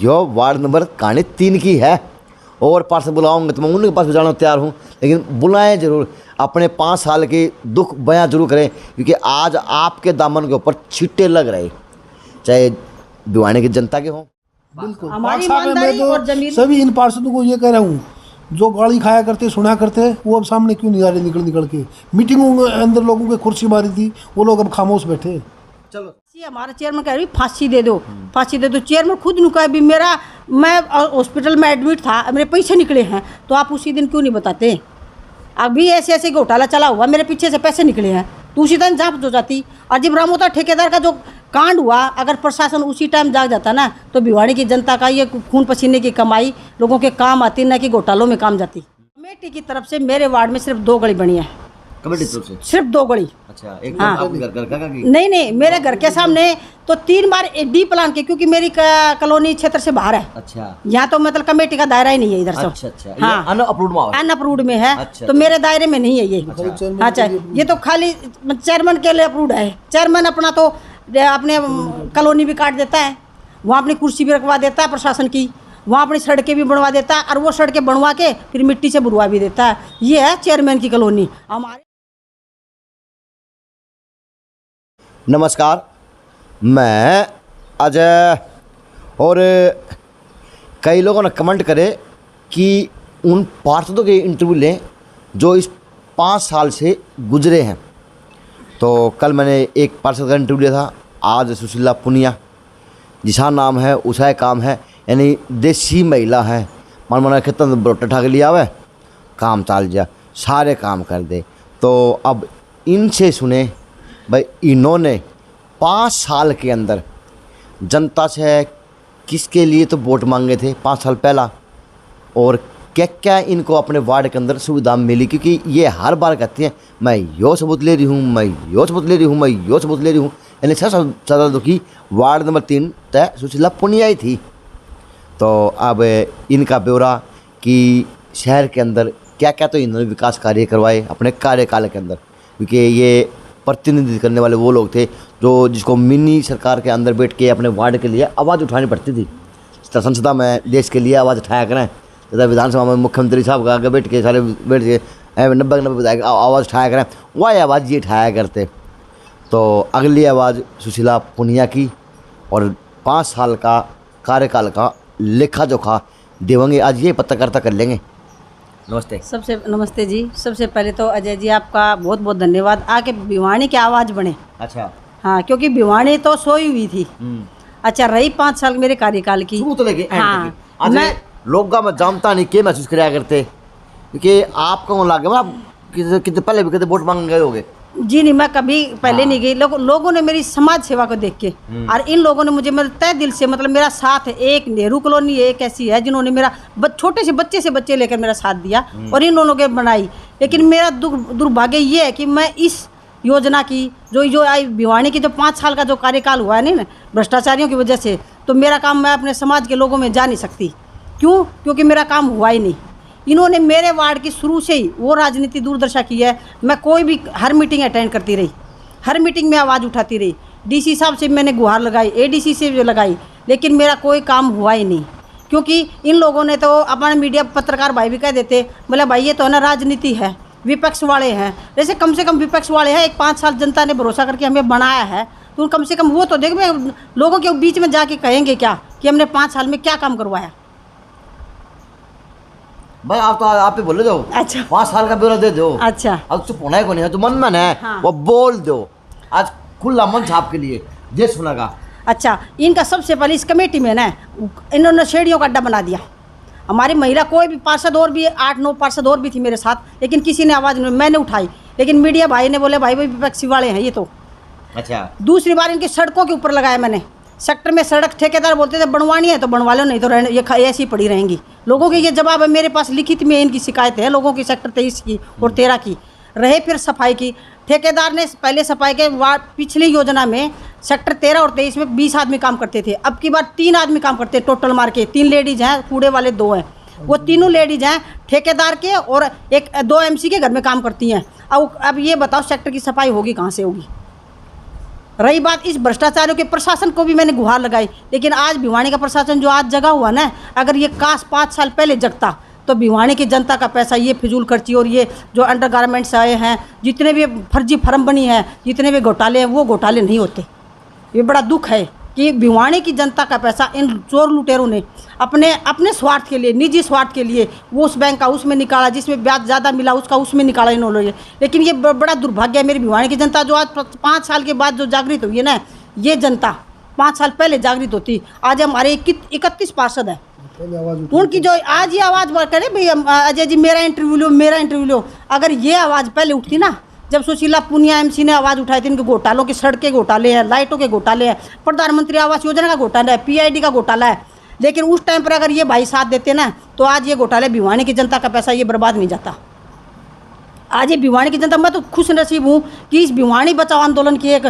यो ward number कहानी 3 की है और पार्षद बुलाऊंगे तो मैं उनके पास भी जाना तैयार हूँ, लेकिन बुलाएं जरूर, अपने 5 साल के दुख बयां जरूर करें, क्योंकि आज आपके दामन के ऊपर छींटे लग रहे, चाहे भिवानी की जनता के हों। बिल्कुल हमारी साहब मैं ईमानदारी और तो जमीन सभी इन पार्षदों को ये कह रहा हूँ, जो गाली खाया करते सुना करते वो अब सामने क्यों नहीं आ रहे निकल के। मीटिंगों के अंदर लोगों के कुर्सी मारी थी, वो लोग अब खामोश बैठे। चलो हमारा चेयरमैन कह रही फांसी दे दो, फांसी दे दो। चेयरमैन खुद नुका भी मैं हॉस्पिटल में एडमिट था, मेरे पैसे निकले हैं, तो आप उसी दिन क्यों नहीं बताते। अभी ऐसे ऐसे घोटाला चला हुआ, मेरे पीछे से पैसे निकले हैं, तो उसी टाइम जांच हो जाती। और जब रामोता ठेकेदार का जो कांड हुआ, अगर प्रशासन उसी टाइम जाग जाता ना, तो भिवानी की जनता का ये खून पसीने की कमाई लोगों के काम आती, न कि घोटालों में काम जाती। कमेटी की तरफ से मेरे वार्ड में सिर्फ 2 गली बनी है, कमेटी तरफ से सिर्फ 2 गली। अच्छा, एक हाँ। आपके घर का की? नहीं, मेरे घर के सामने तो 3 बार डी प्लान के, क्योंकि मेरी कॉलोनी क्षेत्र से बाहर है। अच्छा, यहाँ तो मतलब कमेटी का दायरा ही नहीं है इधर से। अच्छा, हाँ, अनअप्रूव्ड में अनअप्रूव्ड में है। अच्छा, तो मेरे दायरे में नहीं है ये। अच्छा, ये तो खाली चेयरमैन के लिए अप्रूव्ड है। चेयरमैन अपना तो अपने कॉलोनी भी काट देता है, वहाँ अपनी कुर्सी भी रखवा देता है प्रशासन की, वहाँ अपनी सड़कें भी बनवा देता है, और वो सड़कें बनवा के फिर मिट्टी से बुरवा भी देता है। ये है चेयरमैन की कॉलोनी हमारे। नमस्कार, मैं अजय। और कई लोगों ने कमेंट करे कि उन पार्षदों के इंटरव्यू लें जो इस 5 साल से गुजरे हैं। तो कल मैंने एक पार्षद का इंटरव्यू लिया था, आज सुशीला पुनिया, जिसका नाम है उसा काम है, यानी देसी महिला है। मन खेतन बरोटा ठा के लिया हुआ, काम चाल जा, सारे काम कर दे। तो अब इनसे सुने भाई, इन्होंने 5 साल के अंदर जनता से किसके लिए तो वोट मांगे थे 5 साल पहला, और क्या क्या इनको अपने वार्ड के अंदर सुविधा मिली। क्योंकि ये हर बार कहती हैं मैं यो सबूत ले रही हूँ, मैं यो सबूत ले रही हूँ, मैं यो सबूत ले रही हूँ। यानी सबसे ज़्यादा दुखी वार्ड नंबर 3 तय सुशीला पुनिया ही थी। तो अब इनका ब्यौरा कि शहर के अंदर क्या क्या तो इन्होंने विकास कार्य करवाए अपने कार्यकाल के अंदर, क्योंकि ये प्रतिनिधित्व करने वाले वो लोग थे जो जिसको मिनी सरकार के अंदर बैठ के अपने वार्ड के लिए आवाज़ उठानी पड़ती थी। संसदा में देश के लिए आवाज़ उठाया करें, तथा विधानसभा में मुख्यमंत्री साहब का आगे बैठ के सारे बैठ के 90 आवाज़ उठाया करें, वह आवाज़ ये उठाया करते। तो अगली आवाज़ सुशीला पुनिया की, और 5 साल का कार्यकाल का लेखा जोखा देवेंगे। आज ये पत्रकारिता कर लेंगे। नमस्ते। नमस्ते जी। सबसे पहले तो अजय जी आपका बहुत बहुत धन्यवाद, आके भिवानी की आवाज़ बने। अच्छा, हाँ, क्योंकि भिवानी तो सोई हुई थी। अच्छा, रही 5 साल मेरे कार्यकाल की। शुरू तो लेके हाँ, आज मैं लोग मैं जानता नहीं क्या महसूस कराया करते, क्योंकि आपको लगे ना कितने पहले भी कभी वोट मांग गए होगे। जी नहीं, मैं कभी पहले नहीं गई। लोगों ने मेरी समाज सेवा को देख के, और इन लोगों ने मुझे मतलब तय दिल से मतलब मेरा साथ है। एक नेहरू कॉलोनी एक ऐसी है जिन्होंने मेरा छोटे से बच्चे लेकर मेरा साथ दिया, और इन लोगों के बनाई। लेकिन मेरा दुर्भाग्य ये है कि मैं इस योजना की जो आई भिवानी की जो 5 साल का जो कार्यकाल हुआ है ना भ्रष्टाचारियों की वजह से, तो मेरा काम मैं अपने समाज के लोगों में जा नहीं सकती। क्यों? क्योंकि मेरा काम हुआ ही नहीं। इन्होंने मेरे वार्ड की शुरू से ही वो राजनीति दूरदर्शा की है। मैं कोई भी हर मीटिंग अटेंड करती रही, हर मीटिंग में आवाज़ उठाती रही। डीसी साहब से मैंने गुहार लगाई, एडीसी से भी लगाई, लेकिन मेरा कोई काम हुआ ही नहीं। क्योंकि इन लोगों ने तो अपना मीडिया पत्रकार भाई भी कह देते, बोले भाई ये तो है ना राजनीति है, विपक्ष वाले हैं। जैसे कम से कम विपक्ष वाले हैं, एक 5 साल जनता ने भरोसा करके हमें बनाया है, तो कम से कम वो तो देख, लोगों के बीच में जाके कहेंगे क्या कि हमने 5 साल में क्या काम करवाया। भाई आप तो आप ही बोले दो। अच्छा, 5 साल का ब्यौरा दे दो। अच्छा, अब चुप होना है को नहीं है, तो मन मन है। हाँ। वो बोल दो, आज खुला मंच आपके लिए, ये सुनेगा। अच्छा, इनका सबसे पहले इस कमेटी में ना इन्होंने सीढ़ियों का अड्डा बना दिया। हमारी महिला कोई भी पार्षद और भी 8-9 पार्षद और भी थी मेरे साथ, लेकिन किसी ने आवाज़ नहीं, मैंने उठाई। लेकिन मीडिया भाई ने बोले भाई विपक्षी वाले हैं ये तो। अच्छा, दूसरी बार इनकी सड़कों के ऊपर लगाया मैंने। सेक्टर में सड़क ठेकेदार बोलते थे बनवानी है तो बनवा लो, नहीं तो ये ऐसी पड़ी रहेंगी। लोगों के ये जवाब है मेरे पास लिखित में, इनकी शिकायत है लोगों की सेक्टर 23 की और 13 की। रहे फिर सफाई की, ठेकेदार ने पहले सफाई के वार्ड पिछली योजना में सेक्टर 13 और 23 में 20 आदमी काम करते थे, अब की बार 3 आदमी काम करते हैं टोटल मार के। 3 लेडीज़ हैं, कूड़े वाले 2 हैं, वो तीनों लेडीज़ हैं ठेकेदार के, और 2 MC के घर में काम करती हैं। अब ये बताओ सेक्टर की सफाई होगी कहाँ से होगी? रही बात इस भ्रष्टाचारियों के प्रशासन को भी मैंने गुहार लगाई, लेकिन आज भिवानी का प्रशासन जो आज जगा हुआ ना, अगर ये काश 5 साल पहले जगता तो भिवानी की जनता का पैसा, ये फिजूल खर्ची और ये जो अंडर गारमेंट्स आए हैं, जितने भी फर्जी फर्म बनी है, जितने भी घोटाले हैं, वो घोटाले नहीं होते। ये बड़ा दुख है कि भिवानी की जनता का पैसा इन चोर लुटेरों ने अपने स्वार्थ के लिए, निजी स्वार्थ के लिए, वो उस बैंक का उसमें निकाला, जिसमें ब्याज ज़्यादा मिला उसका उसमें निकाला इन्होंने। लेकिन ये बड़ा दुर्भाग्य है मेरी भिवानी की जनता, जो आज 5 साल के बाद जो जागृत हुई है ना, ये जनता 5 साल पहले जागृत होती। आज हमारे 31 पार्षद हैं, उनकी जो आज ये आवाज़ करे भाई अजय जी मेरा इंटरव्यू लो, अगर ये आवाज़ पहले उठती ना, जब सुशीला पुनिया एमसी ने आवाज़ उठाई थी इनके घोटालों की, सड़क के घोटाले हैं, लाइटों के घोटाले हैं, प्रधानमंत्री आवास योजना का घोटाला है, पीआईडी का घोटाला है, लेकिन उस टाइम पर अगर ये भाई साथ देते ना, तो आज ये घोटाले भिवानी की जनता का पैसा ये बर्बाद नहीं जाता। आज ये भिवानी की जनता, मैं तो खुश नसीब हूँ कि इस भिवानी बचाओ आंदोलन की एक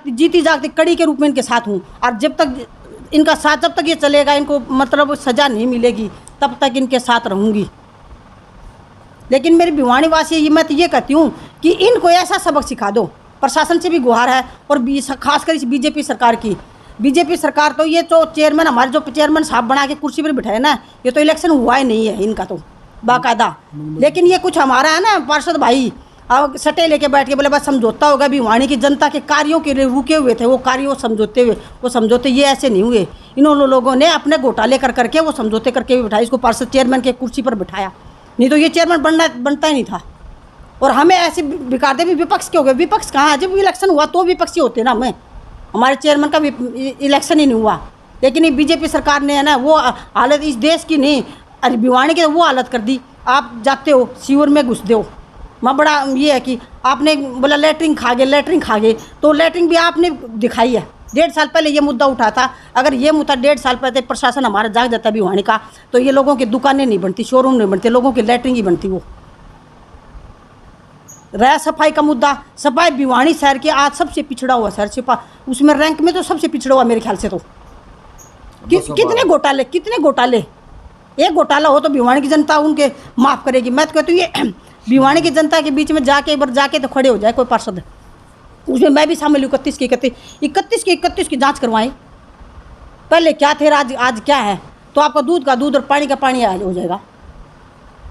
जीती जागती कड़ी के रूप में इनके साथ हूँ। और जब तक इनका साथ, जब तक ये चलेगा, इनको मतलब सज़ा नहीं मिलेगी, तब तक इनके साथ रहूँगी। लेकिन मेरी भिवानी वासी मैं तो ये कहती हूँ कि इनको ऐसा सबक सिखा दो, प्रशासन से भी गुहार है, और खासकर इस बीजेपी सरकार की। बीजेपी सरकार तो ये तो चेयरमैन, हमारे जो चेयरमैन साहब बना के कुर्सी पर बिठाए ना, ये तो इलेक्शन हुआ ही नहीं है इनका तो बाकायदा। लेकिन ये कुछ हमारा है ना पार्षद भाई, अब सटे लेके बैठ के बोले बस समझौता होगा, भिवानी की जनता के कार्यों के लिए रुके हुए थे, वो कार्यों समझौते हुए, वो समझौते ये ऐसे नहीं हुए। इन्होंने लोगों ने अपने घोटाले कर करके वो समझौते करके भी बिठाया, इसको पार्षद चेयरमैन के कुर्सी पर बिठाया, नहीं तो ये चेयरमैन बनता ही नहीं था। और हमें ऐसे बिगाड़ते भी विपक्ष के हो गए। विपक्ष कहाँ, जब इलेक्शन हुआ तो विपक्षी होते ना, हमारे चेयरमैन का इलेक्शन ही नहीं हुआ। लेकिन ये बीजेपी सरकार ने है ना वो हालत इस देश की नहीं, अरे भिवानी की वो हालत कर दी। आप जाते हो सीवर में घुस दो, मैं बड़ा ये है कि आपने बोला लेटरिन खा गए, तो लेटरिन भी आपने दिखाई है। 1.5 साल पहले ये मुद्दा उठा था, अगर ये मुद्दा 1.5 साल पहले प्रशासन हमारा जाग जाता भिवानी का, तो ये लोगों की दुकानें नहीं बनती, शोरूम नहीं बनते, लोगों की लेटरिन ही बनती। वो रहा सफाई का मुद्दा, सफाई भिवानी शहर के आज सबसे पिछड़ा हुआ शहर, उसमें रैंक में तो सबसे पिछड़ा हुआ मेरे ख्याल से। तो कितने घोटाले, एक घोटाला हो तो भिवानी की जनता उनके माफ़ करेगी। मैं तो कहती हूँ ये भिवानी की जनता के बीच में जाके एक बार जाके तो खड़े हो जाए कोई पार्षद, उसमें मैं भी शामिल हूँ। 31 की जांच करवाएं, पहले क्या थे आज क्या है, तो आपका दूध का दूध और पानी का पानी हो जाएगा।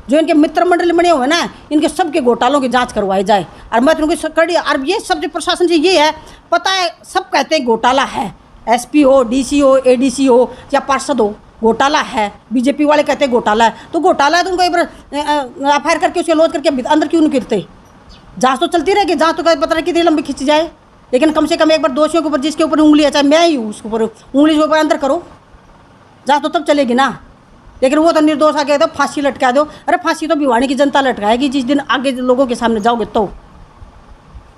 जो इनके मित्र मंडल बने हुए ना, इनके सबके घोटालों की जांच करवाई जाए। और मैं तुमको कड़ी, और ये सब जो प्रशासन से ये है पता है, सब कहते हैं घोटाला है, एसपी हो, डीसी हो, एडीसी हो या पार्षद हो, घोटाला है। बीजेपी वाले कहते हैं घोटाला है, तो घोटाला है तो उनको एक बार एफआईआर करके उसके लोड करके अंदर क्यों नहीं गिरते? जांच तो चलती रहेगी, जांच तो पता नहीं कितनी लंबी खिंच जाए, लेकिन कम से कम एक बार दोषियों के ऊपर, जिसके ऊपर उंगली है, चाहे मैं ही हूँ, उसके ऊपर उंगली के ऊपर अंदर करो, जांच तो तब चलेगी ना। लेकिन वो तो निर्दोष आके तो फांसी लटका दो। अरे फांसी तो भिवानी की जनता लटकाएगी जिस दिन आगे लोगों के सामने जाओगे। तो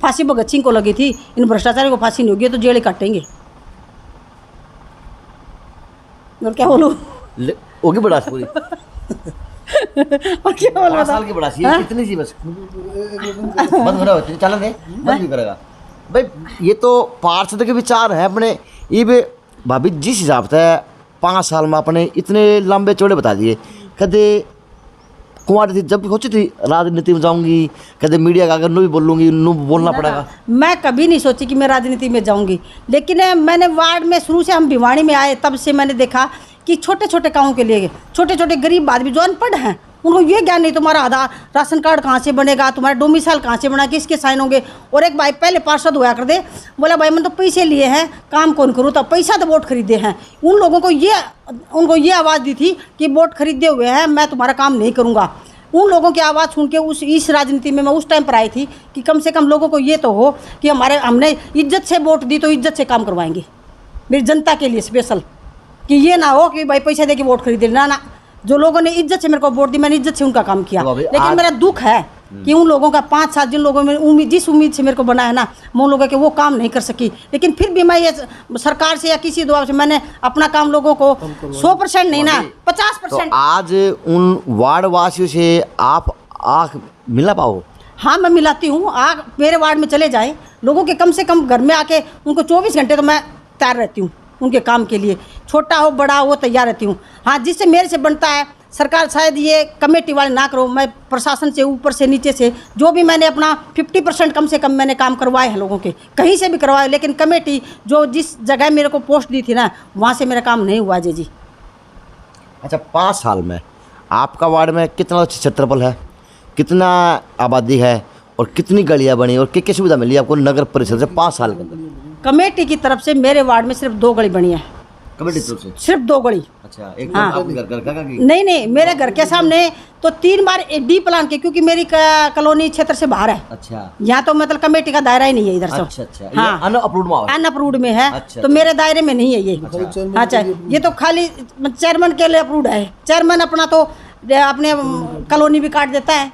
फांसी भगत सिंह को लगी थी, इन भ्रष्टाचारियों को फांसी नहीं होगी तो जेल काटेंगे। और क्या बोलूँ, होगी बड़ास पूरी और क्या बोल 5 साल की बड़ासी है, कितनी सी बस बंद हो रहा होती चलन दे, बंद भी करेगा भाई। ये तो पार्षद के विचार हैं अपने। ये भी भाभी जिस हिसाब से 5 साल में अपने इतने लंबे चौड़े बता दिए। कदे कुमारी थी जब सोची थी राजनीति में जाऊंगी, कदे मीडिया का अगर नो भी बोलूँगी, नो बोलना पड़ेगा। मैं कभी नहीं सोची कि मैं राजनीति में जाऊंगी, लेकिन मैंने वार्ड में शुरू से, हम भिवानी में आए तब से मैंने देखा कि छोटे छोटे कामों के लिए छोटे छोटे गरीब आदमी जो अनपढ़ हैं, उनको ये ज्ञान नहीं तुम्हारा आधार राशन कार्ड कहाँ से बनेगा, तुम्हारा डोमिसाइल कहाँ से बना, किसके साइन होंगे। और एक भाई पहले पार्षद हुआ कर दे, बोला भाई मैंने तो पैसे लिए हैं, काम कौन करूँ, तो पैसा तो वोट खरीदे हैं। उन लोगों को उनको ये आवाज़ दी थी कि वोट खरीदे हुए हैं, मैं तुम्हारा काम नहीं करूँगा। उन लोगों की आवाज़ सुन के इस राजनीति में मैं उस टाइम पर आई थी कि कम से कम लोगों को ये तो हो कि हमने इज्जत से वोट दी तो इज्जत से काम करवाएंगे मेरी जनता के लिए स्पेशल, कि ये ना हो कि भाई पैसे दे के वोट खरीदे। ना, जो लोगों ने इज्जत से मेरे को वोट दी, मैंने इज्जत से उनका काम किया। लेकिन मेरा दुख है कि उन लोगों का 5 साल, जिन लोगों में जिस उम्मीद से मेरे को बना है ना, मैं उन लोगों के वो काम नहीं कर सकी। लेकिन फिर भी मैं ये सरकार से या किसी दुआ से मैंने अपना काम लोगों को 100% नहीं ना 50%। तो आज उन वार्ड वासियों से आप आँख मिला पाओ? हाँ, मैं मिलाती हूँ। मेरे वार्ड में चले जाएँ लोगों के, कम से कम घर में आके उनको 24 घंटे तो मैं तैयार रहती हूँ उनके काम के लिए, छोटा हो बड़ा हो तैयार रहती हूँ। हाँ, जिससे मेरे से बनता है सरकार शायद ये कमेटी वाले ना करो, मैं प्रशासन से ऊपर से नीचे से जो भी मैंने अपना 50% कम से कम मैंने काम करवाए हैं लोगों के, कहीं से भी करवाए, लेकिन कमेटी जो जिस जगह मेरे को पोस्ट दी थी ना, वहाँ से मेरा काम नहीं हुआ जी। अच्छा, 5 साल में आपका वार्ड में कितना क्षेत्रफल है, कितना आबादी है और कितनी गलियाँ बनी और क्या सुविधा मिली आपको नगर परिषद से 5 साल के अंदर? कमेटी की तरफ से मेरे वार्ड में सिर्फ 2 गली बनी है, कमेटी तरफ से सिर्फ 2 गली। अच्छा, एक हाँ। आपके घर का की? नहीं, मेरे घर के सामने तो 3 बार डी प्लान के, क्योंकि मेरी कॉलोनी क्षेत्र से बाहर है। अच्छा यहाँ तो मतलब कमेटी का दायरा ही नहीं है इधर से। अच्छा, हाँ, अनअप्रूव्ड में है। अनअप्रूव्ड में है। अच्छा, तो मेरे दायरे में नहीं है ये। अच्छा, ये तो खाली चेयरमैन के लिए अप्रूव्ड है। चेयरमैन अपना तो अपने कॉलोनी भी काट देता है,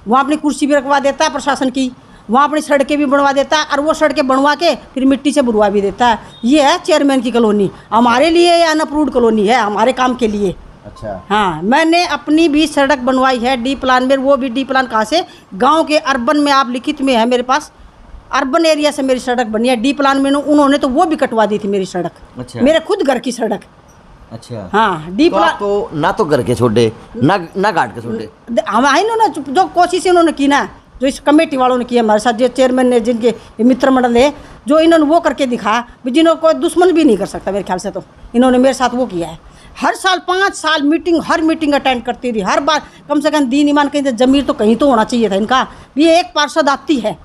वहाँ अपनी कुर्सी भी रखवा देता है प्रशासन की, वहाँ अपनी सड़कें भी बनवा देता है, और वो सड़कें बनवा के फिर मिट्टी से बुरवा भी देता है। ये है चेयरमैन की कॉलोनी। हमारे लिए ये अनअप्रूव्ड कॉलोनी है, हमारे काम के लिए। अच्छा, हाँ, मैंने अपनी भी सड़क बनवाई है डी प्लान में। वो भी डी प्लान कहाँ से? गांव के अर्बन में, आप लिखित में है मेरे पास, अर्बन एरिया से मेरी सड़क बनी है डी प्लान में। उन्होंने तो वो भी कटवा दी थी मेरी सड़क। अच्छा। मेरे खुद घर की सड़क। अच्छा, हाँ, डी तो प्लान आप तो ना तो घर के छोड़े ना घाट के छोड़े। हम इन्होंने जो कोशिश उन्होंने की ना, जो इस कमेटी वालों ने किया हमारे साथ, जो चेयरमैन ने, जिनके मित्र मंडल है, जो इन्होंने वो करके दिखा, जिन्होंने कोई दुश्मन भी नहीं कर सकता मेरे ख्याल से, तो इन्होंने मेरे साथ वो किया है। हर साल 5 साल मीटिंग, हर मीटिंग अटेंड करती रही, हर बार कम से कम दीन ईमान कहीं जमीर तो कहीं तो होना चाहिए था इनका। ये एक पार्षद आती है,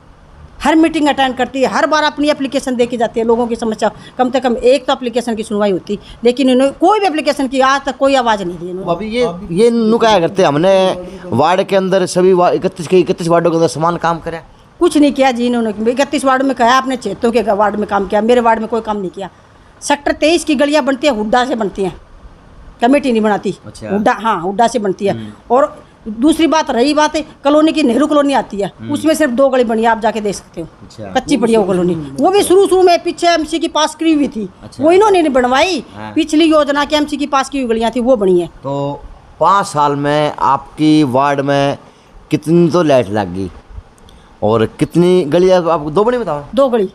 हर मीटिंग अटेंड करती है, हर बार अपनी एप्लीकेशन दे के जाती है, लोगों की समस्या कम से कम एक तो एप्लीकेशन की सुनवाई होती, लेकिन इन्होंने कोई भी एप्लीकेशन की आज तक कोई आवाज़ नहीं दी इन्होंने। अभी ये नुकाया करते हमने वार्ड के अंदर सभी 31 वार्डों के अंदर समान काम करे, कुछ नहीं किया जी इन्होंने। 31 वार्ड में कहा, अपने क्षेत्रों के वार्ड में काम किया, मेरे वार्ड में कोई काम नहीं किया। सेक्टर 23 की गलियाँ बनती है, हुड्डा से बनती हैं, कमेटी नहीं बनाती। अच्छा। हुड्डा, हाँ, हुड्डा से बनती है। और दूसरी बात, रही बात है कॉलोनी की, नेहरू कॉलोनी आती है, उसमें सिर्फ 2 गली बनी है, आप जाके देख सकते हो। अच्छा। कच्ची पड़ी है वो कॉलोनी, वो भी शुरू में पीछे एमसी की पास की हुई थी। अच्छा। वो इन्होंने नहीं बनवाई, हाँ। पिछली योजना के एमसी की पास की हुई गलियाँ थी, वो बनी है। तो 5 साल में आपकी वार्ड में कितनी तो लाइट लग गई और कितनी गलियाँ आपको? 2 बनी बताओ। 2 गली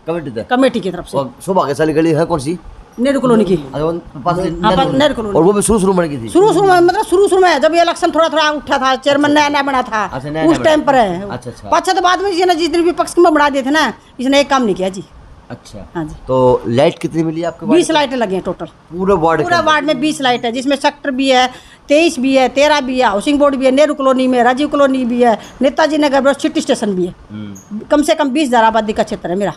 कमेटी की तरफ से। और सौभाग्यशाली गली है कौन सी? नेहरू कॉलोनी की। अच्छा, वो पास नेहरू कॉलोनी। और वो भी शुरू में की थी? शुरू में, मतलब शुरू में जब ये इलेक्शन थोड़ा उठा था, चेयरमैन नया बना था, अच्छा, नया उस टाइम पर है। अच्छा। पाछा तो बाद में इसने जिस दिन विपक्ष में बढ़ा दिए थे ना, इसने एक काम नहीं किया जी। अच्छा, हाँ जी। तो लाइट कितनी मिली आपको? 20 लाइटें लगी हैं टोटल पूरे वार्ड पूरा वार्ड में 20 लाइट है, जिसमें सेक्टर भी है, 23 भी है, 13 भी है, हाउसिंग बोर्ड भी है, नेहरू कॉलोनी में, राजीव कॉलोनी भी है, नेताजी नगर, सिटी स्टेशन भी है। कम से कम 20,000 आबादी का क्षेत्र है मेरा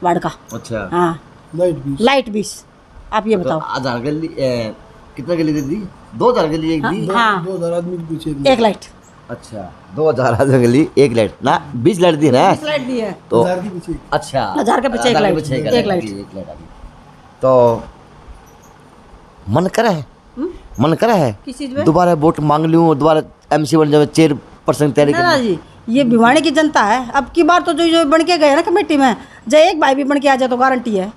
वार्ड का। अच्छा, हाँ, लाइट 20। आप ये बताओ। 1000 गली कितना गली दे दी? 2000 गली एक दी? हाँ, 2000 आदमी के पीछे एक लाइट। अच्छा, 2000 गली एक लाइट ना, 20 लाइट दी ना? 20 लाइट दी है। तो 1000 के पीछे। अच्छा, 1000 के पीछे एक लाइट। एक लाइट आ गई। तो मन करे है, मन करे है किस चीज में? दोबारा वोट मांग लूँ, दोबारा एमसी बन जाए, चेयरपर्सन तैयारी ना कर। जी, ये भिवाड़ी की जनता है। अब की बार तो जो बन के गए ना कमेटी में, जो एक भाई भी बन के आ जाए तो गारंटी है,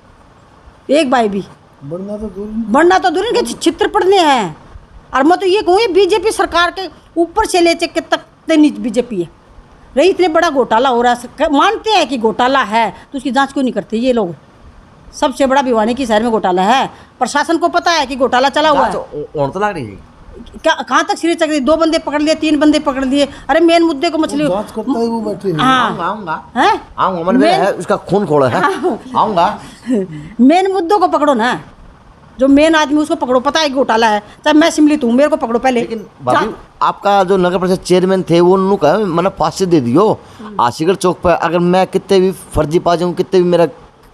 एक भाई भी बढ़ना तो दूर के चित्र पड़ने हैं। और मैं तो ये कहूँ, बीजेपी सरकार के ऊपर से ले के तक नीच बीजेपी है रही। इतने बड़ा घोटाला हो रहा है, मानते हैं कि घोटाला है, तो उसकी जांच क्यों नहीं करते ये लोग? सबसे बड़ा भिवाड़ी की शहर में घोटाला है, प्रशासन को पता है कि घोटाला चला हुआ है। तो लग रही है कहाँ तक सिरे चक रही? 2 बंदे पकड़ लिए, 3 बंदे पकड़ लिए। अरे मेन मुद्दे को मछली जांच करता है वो बैठे हैं। हाँ, आऊँगा हैं? आऊँगा, मन में है उसका खून खोड़ा है, आऊँगा। मेन मुद्दों को पकड़ो ना, जो मेन आदमी उसको पकड़ो, पता है कि घोटाला है, चाहे मैं सम्मिलित हूँ, मेरे को पकड़ो पहले। लेकिन बाबू, आपका जो नगर परिषद चेयरमैन थे वो उन्होंने कहा मैंने फांसी दे दियो आशिगढ़ चौक पर, अगर मैं कितने भी फर्जी पा जाऊँ, कितने भी मेरा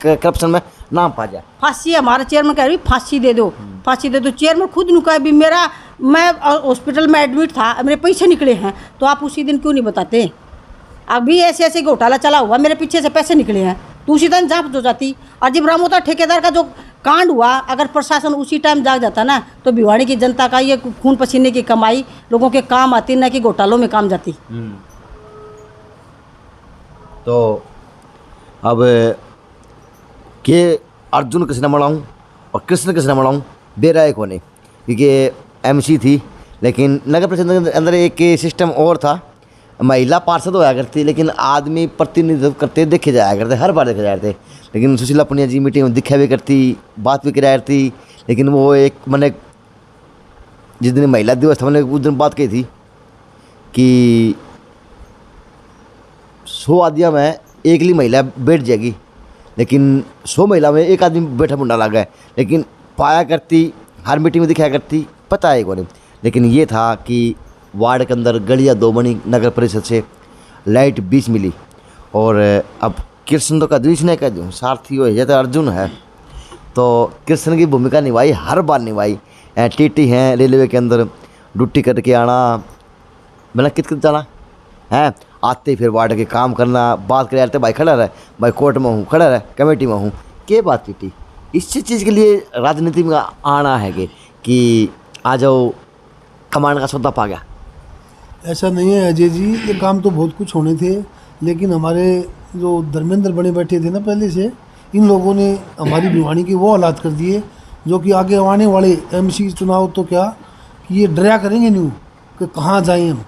करप्शन में नाम पा जाए। फांसी, हमारा चेयरमैन कह रही फांसी दे दो, फांसी दे दो। चेयरमैन खुद नुका है भी, मैं हॉस्पिटल में एडमिट था, मेरे पैसे निकले हैं, तो आप उसी दिन क्यों नहीं बताते? अभी ऐसे घोटाला चला हुआ, मेरे पीछे से पैसे निकले हैं, तो उसी टाइम जांच हो जाती। और जब रामोता ठेकेदार का जो कांड हुआ, अगर प्रशासन उसी टाइम जाग जाता ना, तो भिवाड़ी की जनता का ये खून पसीने की कमाई लोगों के काम आती, ना कि घोटालों में काम जाती। तो अब के अर्जुन कृष्ण मनाऊँ और कृष्ण कृष्ण मनाऊँ, बेराय को नहीं, क्योंकि एमसी थी, लेकिन नगर परिषद के अंदर एक सिस्टम और था, महिला पार्षद होया करती, लेकिन आदमी प्रतिनिधित्व करते देखे जाया करते, हर बार देखे जाते। लेकिन सुशीला पुनिया जी मीटिंग में दिखा भी करती, बात भी कराया करती, लेकिन वो एक मैंने जिस दिन महिला दिवस था मैंने उस दिन बात कही थी कि 100 आदमियों में एक ही महिला बैठ जाएगी, लेकिन 100 महिला में एक आदमी बैठा मुंडा लगा है, लेकिन पाया करती हर मीटिंग में दिखाया करती, पता है कौन। लेकिन ये था कि वार्ड के अंदर गलियाँ 2 बनी, नगर परिषद से लाइट 20 मिली, और अब कृष्ण तो का द्विश नहीं कह दूँ, सारथी हो या तो अर्जुन है, तो कृष्ण की भूमिका निभाई, हर बार निभाई। टीटी हैं रेलवे के अंदर ड्यूटी करके आना, मैंने कित जाना है, आते फिर वार्ड के काम करना, बात करे यार भाई खड़ा रहे, भाई कोर्ट में हूँ, खड़ा रहे, कमेटी में हूँ, के बात टीटी। इसी चीज़ के लिए राजनीति में आना है कि आ जाओ कमांड का सौदा पा गया। ऐसा नहीं है अजय जी, ये काम तो बहुत कुछ होने थे, लेकिन हमारे जो धर्मेंद्र बने बैठे थे ना पहले से, इन लोगों ने हमारी भिवानी के वो हालात कर दिए जो कि आगे आने वाले एमसी चुनाव तो क्या कि ये डरा करेंगे न्यू कि कहाँ जाएं हम।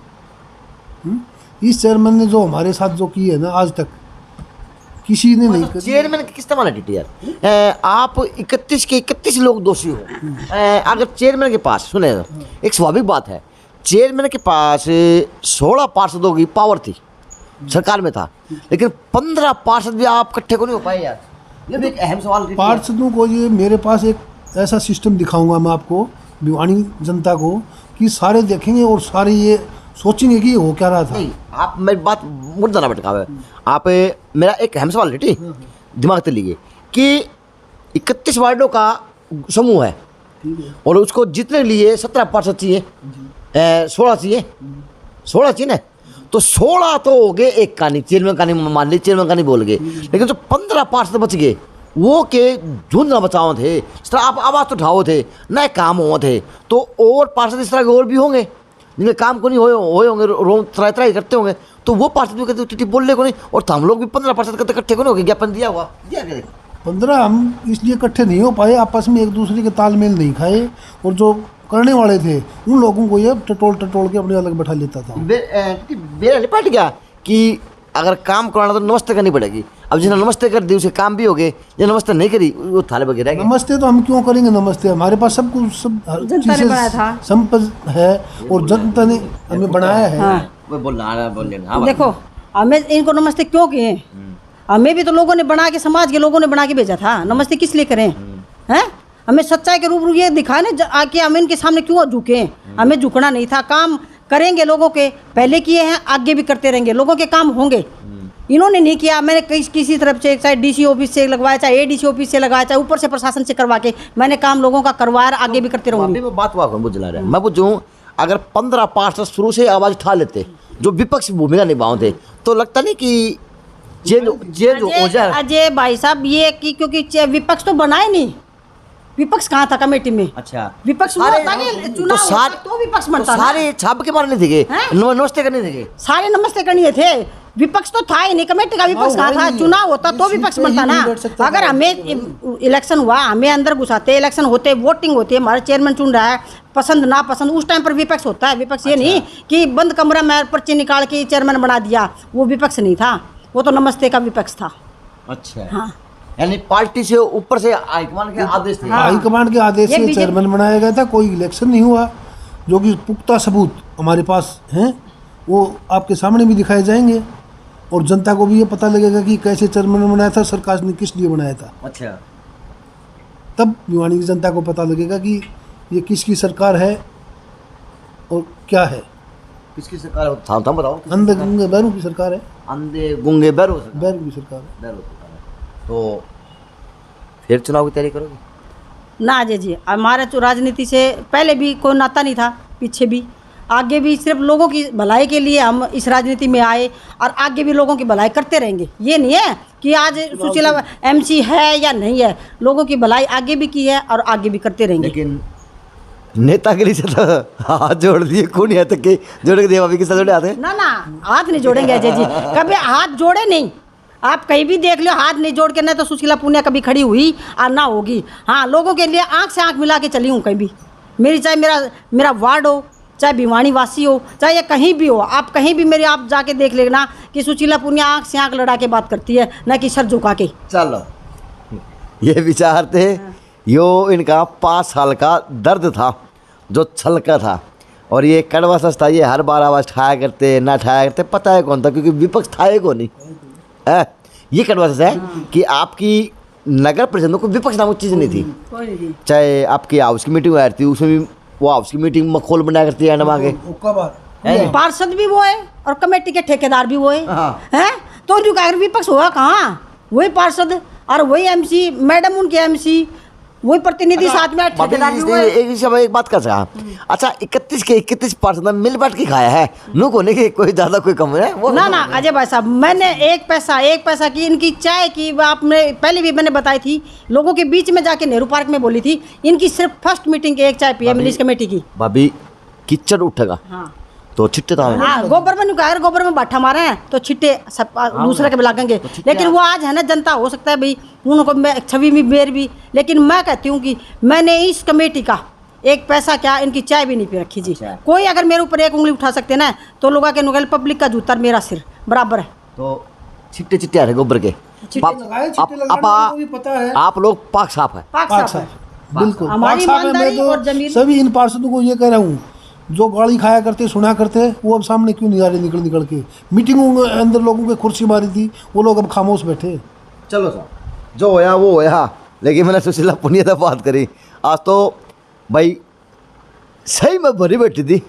इस चेयरमैन ने जो हमारे साथ जो की है ना आज तक किसी ने नहीं करी। चेयरमैन किस तरह माना टीटी यार, आप 31 के 31 लोग दोषी हो, अगर चेयरमैन के पास सुने, एक स्वाभाविक बात है, चेयरमैन के पास 16 पार्षदों की पावर थी, सरकार में था, लेकिन 15 पार्षद भी आप इकट्ठे को नहीं हो पाए यार, ये भी एक अहम सवाल है। पार्षदों को ये मेरे पास एक ऐसा सिस्टम दिखाऊंगा मैं आपको, भिवानी जनता को, कि सारे देखेंगे और सारे ये सोचेंगे कि ये हो क्या रहा था। नहीं, आप मेरी बात मुद्दा ना भटकावे, आप मेरा एक अहम सवाल है दिमाग से लीजिए कि 31 वार्डों का समूह है और उसको जीतने के लिए 17 पार्षद चाहिए, 16 चाहिए ना, तो 16 तो हो गए, एक का नहीं, चेयरमैन का नहीं मान ली, चेयरमैन का नहीं बोल गए, लेकिन जो 15 पार्षद बच गए वो के झुंड ना बचाओ थे, इस तरह आप आवाज़ तो उठाओ थे, नए काम हुए थे, तो और पार्षद इस तरह के और भी होंगे जिनके काम को नहीं होए होंगे, रोज त्राई करते होंगे, तो वो पार्षद भी कहते टीटी बोलने को नहीं, और तो हम लोग भी 15 पार्षद करते इकट्ठे को नहीं हो गए, ज्ञापन दिया हुआ दिया क्या 15 हम इसलिए इकट्ठे नहीं हो पाए, आपस में एक दूसरे के तालमेल नहीं खाए, और जो करने वाले थे उन लोगों को ये टटोल के अपने अलग बैठा लेता था। मेरा नहीं पट गया कि अगर काम कराना तो नमस्ते करनी पड़ेगी, अब जिन्हें नमस्ते कर दी उसे काम भी हो गए, जो नमस्ते नहीं करी वो थाले वगैरह गए। नमस्ते तो हम क्यों करेंगे नमस्ते, हमारे पास सब कुछ सब जनता ने बनाया था, संपद है और जनता ने हमें बनाया है। वो बोल लेना देखो हमें इनको नमस्ते क्यों किए, हमें भी तो लोगों ने बना के, समाज के लोगों ने बना के भेजा था, नमस्ते किस लिए करें हैं। हमें सच्चाई के रूबरू ये दिखाए ना आके, हम इनके सामने क्यों झुके, हमें झुकना नहीं था, काम करेंगे, लोगों के पहले किए हैं, आगे भी करते रहेंगे, लोगों के काम होंगे। इन्होंने नहीं किया, मैंने किसी तरफ से, चाहे डीसी ऑफिस से लगवाया, चाहे एडीसी ऑफिस से लगाया, चाहे ऊपर से प्रशासन से करवा के, मैंने काम लोगों का करवाया, आगे भी करते रहूंगी। बात बुझला रहा है, मैं पूछूं अगर 15 पार्षद शुरू से आवाज उठा लेते जो विपक्ष भूमिका निभाते, तो लगता नहीं कि जेल हो जाए। अजय भाई साहब ये कि क्योंकि विपक्ष तो बनाए नहीं, विपक्ष कहाँ था कमेटी में। अच्छा, विपक्ष सारे चुनाव सारे तो विपक्ष बनता तो सारे छाप के मारने थे, नमस्ते करने थे, सारे नमस्ते करने थे, विपक्ष तो था ही नहीं, कमेटी का विपक्ष कहाँ था, चुनाव होता तो विपक्ष बनता ना। अगर हमें इलेक्शन हुआ, हमें अंदर घुसाते, इलेक्शन होते, वोटिंग होती है, हमारा चेयरमैन चुन रहा है, पसंद ना पसंद, उस टाइम पर विपक्ष होता है। विपक्ष ये नहीं कि बंद कमरा में पर्ची निकाल के चेयरमैन बना दिया, वो विपक्ष नहीं था, वो तो नमस्ते का विपक्ष था। अच्छा, हाँ, यानी पार्टी से ऊपर से हाईकमान के आदेश थे। हाईकमान के आदेश से चेयरमैन बनाया गया था, कोई इलेक्शन नहीं हुआ, जो कि पुख्ता सबूत हमारे पास हैं, वो आपके सामने भी दिखाए जाएंगे, और जनता को भी ये पता लगेगा कि कैसे चेयरमैन बनाया था, सरकार ने किस लिए बनाया था। अच्छा, तब भिवानी की जनता को पता लगेगा कि ये किसकी सरकार है और क्या है। किसकी सरकार है था बताओ। अंधे गंगे बैरों की सरकार है, अंधे गुंगे बैरो बैरों की सरकार है। बैरो सरकार है। तो फिर चुनाव की तैयारी करोगे ना अजय जी, हमारे तो राजनीति से पहले भी कोई नाता नहीं था, पीछे भी, आगे भी सिर्फ लोगों की भलाई के लिए हम इस राजनीति में आए, और आगे भी लोगों की भलाई करते रहेंगे। ये नहीं है कि आज सुशीला एमसी है या नहीं है, लोगों की भलाई आगे भी की है और आगे भी करते रहेंगे। लेकिन नेतागिरी से तो हाथ जोड़ दिए, कौन है तक के जोड़ के देवा भी किस जोड़े आते ना हाथ नहीं जोड़ेंगे अजय जी, कभी हाथ जोड़े नहीं, आप कहीं भी देख लो, हाथ नहीं जोड़ के, ना तो सुशीला पुनिया कभी खड़ी हुई और ना होगी। हाँ, लोगों के लिए आंख से आंख मिला के चली हूँ, कहीं भी मेरी, चाहे मेरा वार्ड हो, चाहे भिवानी वासी हो, चाहे ये कहीं भी हो, आप कहीं भी मेरे आप जाके देख लेना कि सुशीला पुनिया आंख से आंख लड़ा के बात करती है, ना कि सर झुका के। चलो, ये विचार थे, यो इनका 5 साल का दर्द था, जो छलका था। और ये कड़वा सच था, ये हर बार आवाज़ ठाया करते ना ठाया करते, पता है कौन था, क्योंकि विपक्ष था ही कौन नहीं है। ये कड़वा सच है कि आपकी नगर परिषदों को विपक्ष नामक चीज़ नहीं थी। कोई नहीं थी। चाहे आपकी हाउस की मीटिंग हुई थी, उसमें भी वो हाउस की मीटिंग मखौल बनाया करती है एंड आगे। पार्षद भी वो है और कमेटी के ठेकेदार भी वो है। हाँ। हैं तो जो अगर विपक्ष हुआ कहाँ, वही पार्षद और वही एमसी, मैडम उनके एमसी, वही प्रतिनिधि साथ में ठेकेदार भी वो है। एक बात कर सकता। अच्छा 31 के 31 पार्षद मिल बांट के खाया है, नु कोने के कोई ज़्यादा कोई कम है वो ना ना अजय भाई साहब, मैंने एक पैसा की इनकी चाय की आपने पहले भी मैंने बताई थी, लोगों के बीच में जाके नेहरू पार्क में बोली थी, इनकी सिर्फ फर्स्ट मीटिंग के एक चाय पी है मिलिस कमेटी की। भाभी किचड़ उठेगा हाँ तो छिट्टे तो हाँ, गोबर में कहा गोबर में बाठा मारे हैं तो छिट्टे सब दूसरे के भी लागेंगे। लेकिन वो आज है ना, जनता हो सकता है भाई उनको छवि में बेर भी, लेकिन मैं कहती हूँ कि मैंने इस कमेटी का एक पैसा क्या इनकी चाय भी नहीं पी रखी जी। अच्छा। कोई अगर मेरे ऊपर एक उंगली उठा सकते ना तो लोगों के नुगल पब्लिक का जूता मेरा सिर बराबर है। तो छिट्टे चिट्टे आ रहे गोबर के। आप लोग पाक साफ है। पाक साफ है। बिल्कुल हमारी पाक साफ है। ईमानदारी मैं और तो जमीन। सभी इन पार्षदों को ये कह रहा हूँ, जो गाली खाया करते सुना करते वो अब सामने क्यों नहीं आ रहे निकल के। मीटिंगों के अंदर लोगों के कुर्सी मारी थी, वो लोग अब खामोश बैठे। चलो सर, जो होया वो होया, लेकिन मैंने सुशीला पुनिया से बात करी आज तो भाई सही में भरी बैठी थी।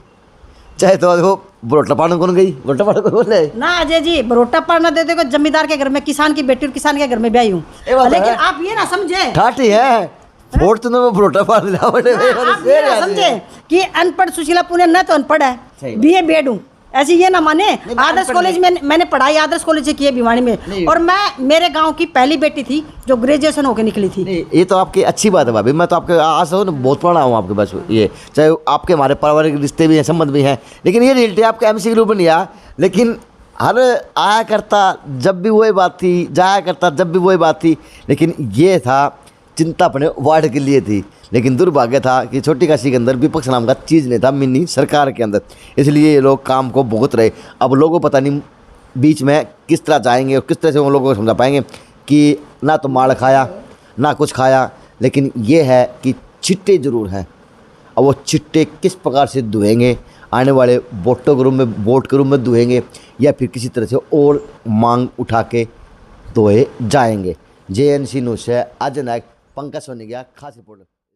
चाहे तो वो बरोटा पाने कौन गई, बरोटा पाने कौन बोले ना अजय जी, बरोटा पढ़ना देते को जमींदार के घर में, किसान की बेटी और किसान के घर में ब्याही हूँ। ये बात लेकिन है। आप ये ना समझे, ठाठी है फोर्थ में बरोटा पान लिया बड़े आप ये ना समझे कि अनपढ़ सुशीला पुनिया न तो अनपढ़ सही है, बात। बीए बीएड हूँ, ऐसी ये ना माने। आदर्श अनपढ़ कॉलेज में मैंने पढ़ाई आदर्श कॉलेज से की है भिवानी में, और मैं मेरे गांव की पहली बेटी थी जो ग्रेजुएशन होकर निकली थी। नहीं, ये तो आपकी अच्छी बात है भाभी। मैं तो आपके आज हो ना बहुत पुराना हूँ आपके पास, ये चाहे आपके हमारे पारिवारिक रिश्ते भी हैं, संबंध भी हैं, लेकिन ये रियलिटी आपके एमसी के रूप में नहीं आया। लेकिन हर आया करता जब भी वही बात थी, जाया करता जब भी वही बात थी, लेकिन ये था चिंता अपने वार्ड के लिए थी। लेकिन दुर्भाग्य था कि छोटी काशी के अंदर विपक्ष नाम का चीज़ नहीं था मिनी सरकार के अंदर, इसलिए ये लोग काम को भुगत रहे। अब लोगों को पता नहीं बीच में किस तरह जाएंगे और किस तरह से उन लोगों को समझा पाएंगे कि ना तो माड़ खाया ना कुछ खाया, लेकिन ये है कि चिट्टे ज़रूर हैं। अब वो चिट्टे किस प्रकार से धुएंगे, आने वाले वोटों के रूप में, वोट के रूप में धुएंगे या फिर किसी तरह से और मांग उठा के धोए जाएंगे। JNC न्यूज़ से अजय नायक, पंकज सोनी गया, खास रिपोर्ट।